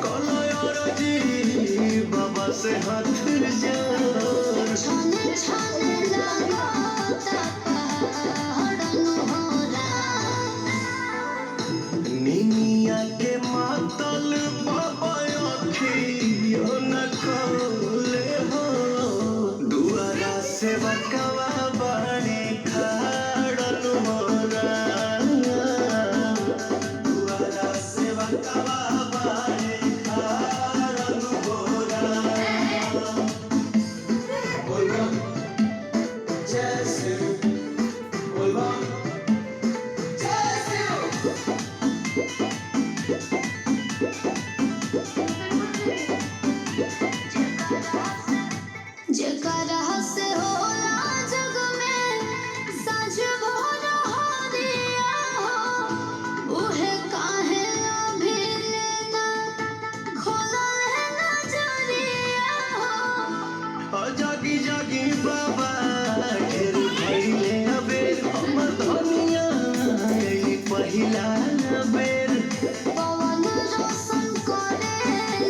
कलयरजी बाबा से हाथ जोड़ छने छने लगता पहाड़न होरा निनिया के मातल बाबा अखियो न खोले हो दुआरा से बकवा बाड़ी खाड़न होरा दुआरा से बकवा बाड़ी खाड़न होरा बोलबा जैसे बोलबा जैसे जेकरा से होला जग में साँझ भोर हरिया हो उहे काहे अभी लेना खोलल है नजरिया हो जागी जागी बाबा ढेर भइले अबेर हमर धनिया ई पहिला बेर पवन रोशन करे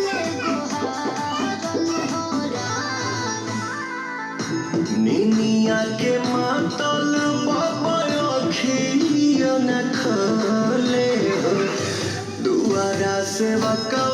ले गोहारन होरा निनिया के मातल बाबा अखियो न खोले हो दुआरा से बकवा